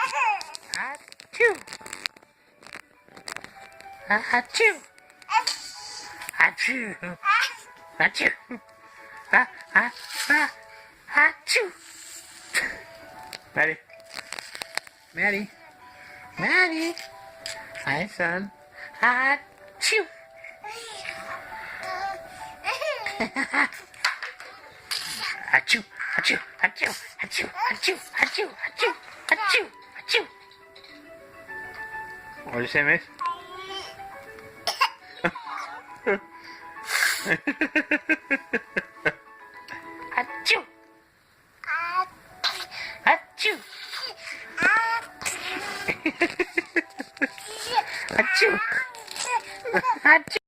Achoo. Achoo. Achoo. Achoo. Achoo. Maddie. Maddie. Maddie. Hi, son. Achoo. Achoo. Achoo. Achoo. Achoo. Achoo. Achoo. Achoo. Achoo. Achoo. What did you say, Mace? Achoo! Achoo! Achoo! Achoo!